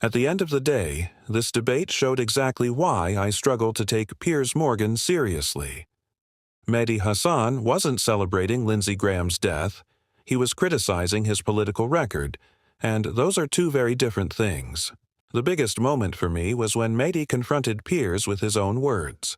At the end of the day, this debate showed exactly why I struggle to take Piers Morgan seriously. Mehdi Hasan wasn't celebrating Lindsey Graham's death. He was criticizing his political record, and those are two very different things. The biggest moment for me was when Mehdi confronted Piers with his own words.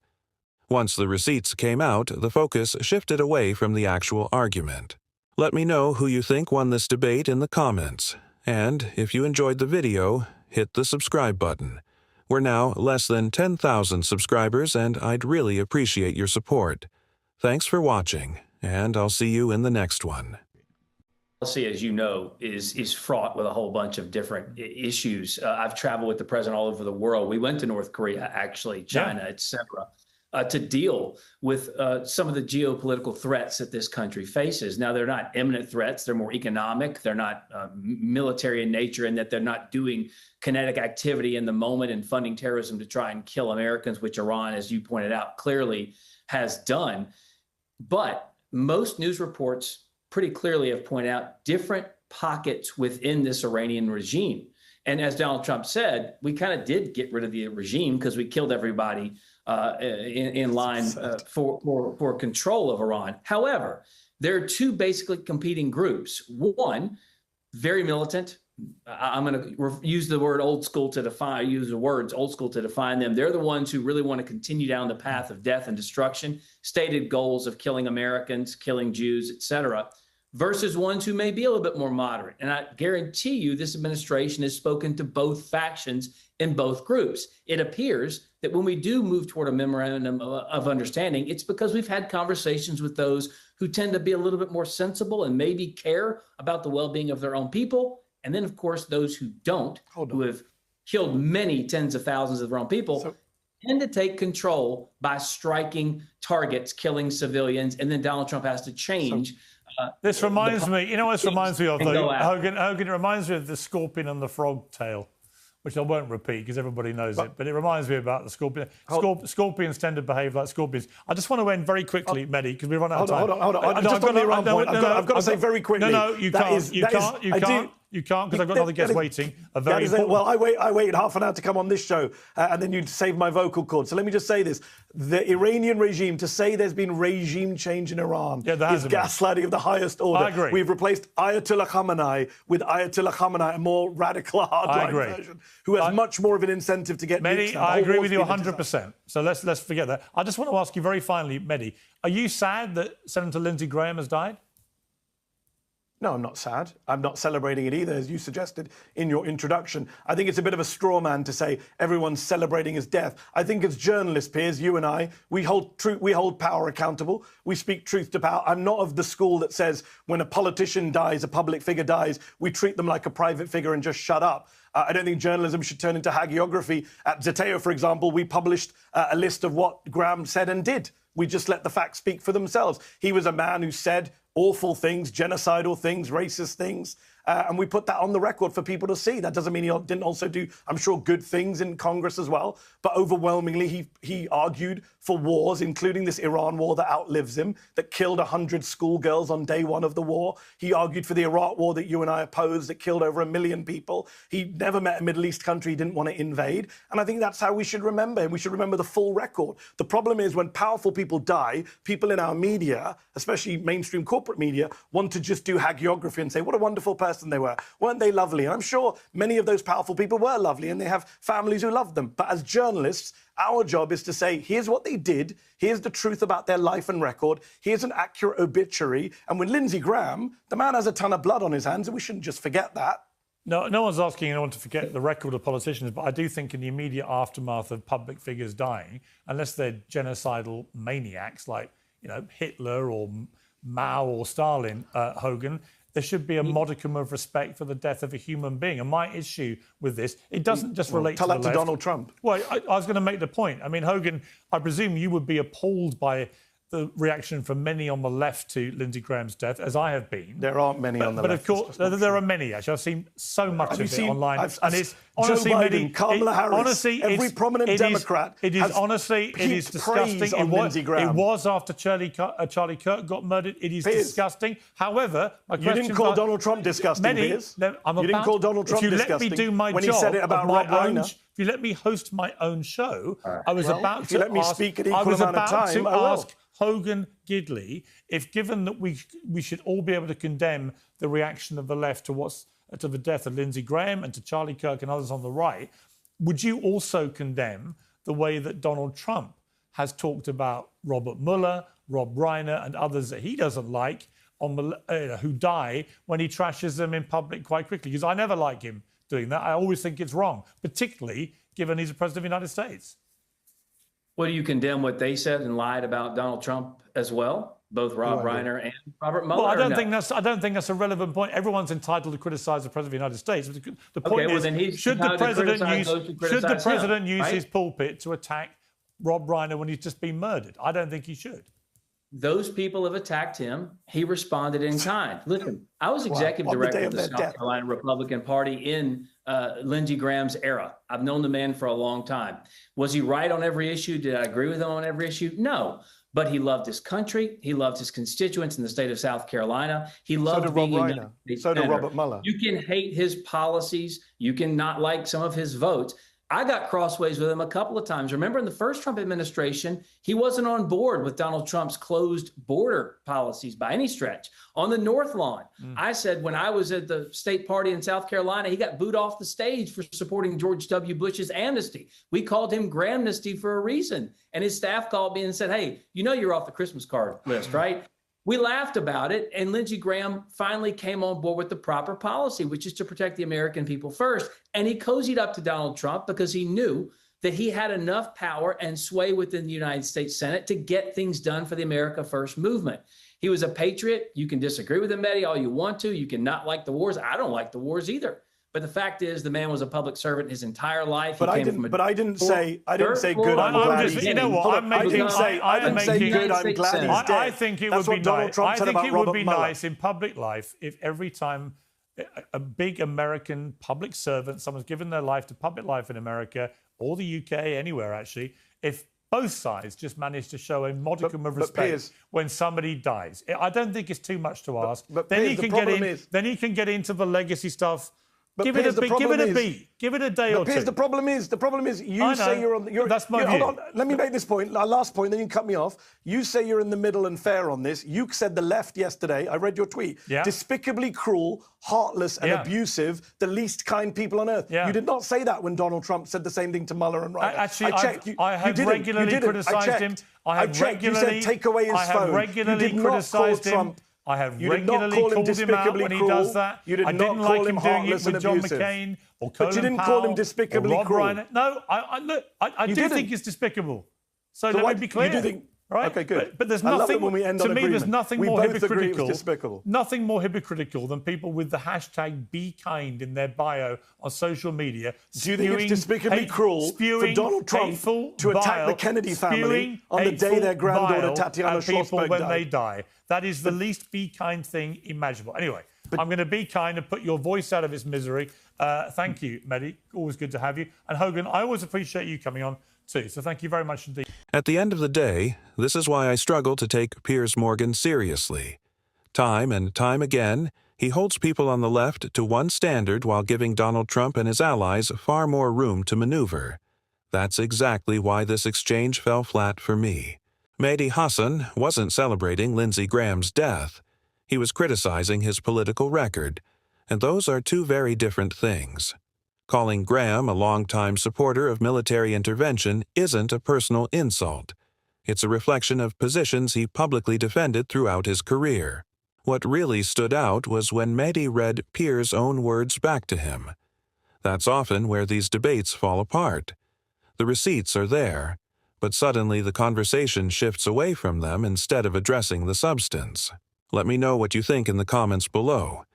Once the receipts came out, the focus shifted away from the actual argument. Let me know who you think won this debate in the comments, and if you enjoyed the video, hit the subscribe button. We're now less than 10,000 subscribers, and I'd really appreciate your support. Thanks for watching, and I'll see you in the next one. Policy, as you know, is fraught with a whole bunch of different issues. I've traveled with the president all over the world. We went to North Korea, actually, China, et cetera, to deal with some of the geopolitical threats that this country faces. Now, they're not imminent threats. They're more economic. They're not military in nature, in that they're not doing kinetic activity in the moment and funding terrorism to try and kill Americans, which Iran, as you pointed out, clearly has done. But most news reports pretty clearly have pointed out different pockets within this Iranian regime. And as Donald Trump said, we kind of did get rid of the regime because we killed everybody in line for control of Iran. However, there are two basically competing groups. One, very militant. I'm going to use the word old school to define, use the words old school to define them. They're the ones who really want to continue down the path of death and destruction, stated goals of killing Americans, killing Jews, et cetera, versus ones who may be a little bit more moderate. And I guarantee you this administration has spoken to both factions in both groups. It appears that when we do move toward a memorandum of understanding, it's because we've had conversations with those who tend to be a little bit more sensible and maybe care about the well-being of their own people. And then, of course, those who don't, who have killed many tens of thousands of their own people, tend to take control by striking targets, killing civilians, and then Donald Trump has to change. This reminds me, you know what this reminds me of, though? Hogan, it reminds me of the scorpion and the frog tale, which I won't repeat because everybody knows it, but it reminds me about the scorpion. Scorpions tend to behave like scorpions. I just want to end very quickly, Mehdi, because we run out of time. Hold on. Just on the Iran point, I've got to say very quickly. No, you can't. You can't, because I've got other guests waiting. Well, I waited half an hour to come on this show, and then you'd save my vocal cord. So let me just say this. The Iranian regime, to say there's been regime change in Iran is gaslighting of the highest order. I agree. We've replaced Ayatollah Khamenei with Ayatollah Khamenei, a more radical, hardline version, who has much more of an incentive to get nukes. Mehdi, I agree with you 100%. So let's forget that. I just want to ask you very finally, Mehdi, are you sad that Senator Lindsey Graham has died? No, I'm not sad. I'm not celebrating it either, as you suggested in your introduction. I think it's a bit of a straw man to say everyone's celebrating his death. I think as journalists, Piers, you and I, we hold power accountable. We speak truth to power. I'm not of the school that says when a politician dies, a public figure dies, we treat them like a private figure and just shut up. I don't think journalism should turn into hagiography. At Zeteo, for example, we published a list of what Graham said and did. We just let the facts speak for themselves. He was a man who said awful things, genocidal things, racist things, and we put that on the record for people to see. That doesn't mean he didn't also do, I'm sure, good things in Congress as well, but overwhelmingly he argued for wars, including this Iran war that outlives him, that killed 100 schoolgirls on day one of the war. He argued for the Iraq war that you and I opposed, that killed over 1 million people. He never met a Middle East country he didn't want to invade, and I think that's how we should remember him. We should remember the full record. The problem is when powerful people die, people in our media, especially mainstream corporate media, want to just do hagiography and say, what a wonderful person they were. Weren't they lovely? And I'm sure many of those powerful people were lovely and they have families who love them. But as journalists, our job is to say, here's what they did. Here's the truth about their life and record. Here's an accurate obituary. And with Lindsey Graham, the man has a ton of blood on his hands, and we shouldn't just forget that. No one's asking anyone to forget the record of politicians, but I do think in the immediate aftermath of public figures dying, unless they're genocidal maniacs like, Hitler or Mao or Stalin, Hogan, there should be a modicum of respect for the death of a human being. And my issue with this, it doesn't just relate to the left. Tell that to Donald Trump. Well, I was going to make the point. I mean, Hogan, I presume you would be appalled by the reaction from many on the left to Lindsey Graham's death, as I have been. There aren't many on the left. But of course, there are many, actually. I've seen so much of it online. And it's honestly, Joe Biden, Kamala Harris, honestly, every prominent Democrat. It is disgusting. It was after Charlie Kirk got murdered. It is disgusting. However, my question, you didn't call Donald Trump disgusting, Piers. You didn't call Donald Trump disgusting. If you let me do my when job, he said it about Rob Reiner. If you let me host my own show, I was about to ask Hogan Gidley if, given that we should all be able to condemn the reaction of the left to the death of Lindsey Graham and to Charlie Kirk and others on the right, would you also condemn the way that Donald Trump has talked about Robert Mueller, Rob Reiner, and others that he doesn't like who die when he trashes them in public quite quickly? Because I never like him doing that. I always think it's wrong, particularly given he's the president of the United States. Well, do you condemn what they said and lied about Donald Trump as well? Both Rob Reiner and Robert Mueller? Well, I don't think that's a relevant point. Everyone's entitled to criticize the president of the United States. The point is, should the president use his pulpit to attack Rob Reiner when he's just been murdered? I don't think he should. Those people have attacked him. He responded in kind. Listen, I was executive director of the South Carolina Republican Party in Lindsey Graham's era. I've known the man for a long time. Was he right on every issue? Did I agree with him on every issue? No. But he loved his country. He loved his constituents in the state of South Carolina. He loved being a United States senator. So did Robert Mueller. You can hate his policies. You can not like some of his votes. I got crossways with him a couple of times. Remember, in the first Trump administration, he wasn't on board with Donald Trump's closed border policies by any stretch. On the North Lawn, I said when I was at the state party in South Carolina, he got booed off the stage for supporting George W. Bush's amnesty. We called him Grahamnesty for a reason. And his staff called me and said, hey, you know you're off the Christmas card list, right? We laughed about it, and Lindsey Graham finally came on board with the proper policy, which is to protect the American people first. And he cozied up to Donald Trump because he knew that he had enough power and sway within the United States Senate to get things done for the America First movement. He was a patriot. You can disagree with him, Mehdi, all you want to. You can not like the wars. I don't like the wars either. But the fact is, the man was a public servant his entire life. But I didn't say good. I'm glad he's dead. You know what? I didn't say good. I'm glad he's dead. I think it would be nice. I think it would be nice in public life if every time a big American public servant, someone's given their life to public life in America or the UK, anywhere actually, if both sides just manage to show a modicum of respect when somebody dies. I don't think it's too much to ask. Then he can get into the legacy stuff. Give it a beat. Give it a day or two. The problem is, you say you're on. That's my view. Hold on. Let me make this point. Last point, then you can cut me off. You say you're in the middle and fair on this. You said the left yesterday. I read your tweet. Yeah. Despicably cruel, heartless, and abusive. The least kind people on earth. Yeah. You did not say that when Donald Trump said the same thing to Mueller and Reiner. Actually, I have regularly criticised him. I checked. You said take away his phone. I have regularly criticised him. I have regularly called him out when he does that. I didn't like him doing it with John McCain or Colin Powell. But you didn't call him despicably cruel. No, I do think it's despicable. So let me be clear. You do think, right? Okay, good. But there's nothing, when we end on to me, agreement. there's nothing we more both hypocritical. Agree it was despicable. Nothing more hypocritical than people with the hashtag #BeKind in their bio on social media. Do you think it's despicably cruel for Donald Trump to attack the Kennedy family on the day their granddaughter Tatiana Schlossberg when died? they die? That is the least be kind thing imaginable. Anyway, I'm going to be kind and put your voice out of its misery. Thank you, Mehdi. Always good to have you. And Hogan, I always appreciate you coming on too. So thank you very much indeed. At the end of the day, this is why I struggle to take Piers Morgan seriously. Time and time again, he holds people on the left to one standard while giving Donald Trump and his allies far more room to maneuver. That's exactly why this exchange fell flat for me. Mehdi Hasan wasn't celebrating Lindsey Graham's death. He was criticizing his political record, and those are two very different things. Calling Graham a longtime supporter of military intervention isn't a personal insult. It's a reflection of positions he publicly defended throughout his career. What really stood out was when Mehdi read Piers' own words back to him. That's often where these debates fall apart. The receipts are there, but suddenly the conversation shifts away from them instead of addressing the substance. Let me know what you think in the comments below.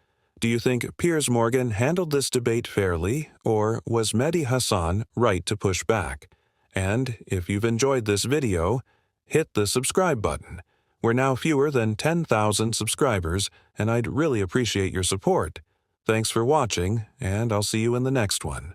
Do you think Piers Morgan handled this debate fairly, or was Mehdi Hasan right to push back? And if you've enjoyed this video, hit the subscribe button We're now fewer than 10,000 subscribers, and I'd really appreciate your support. Thanks for watching, and I'll see you in the next one.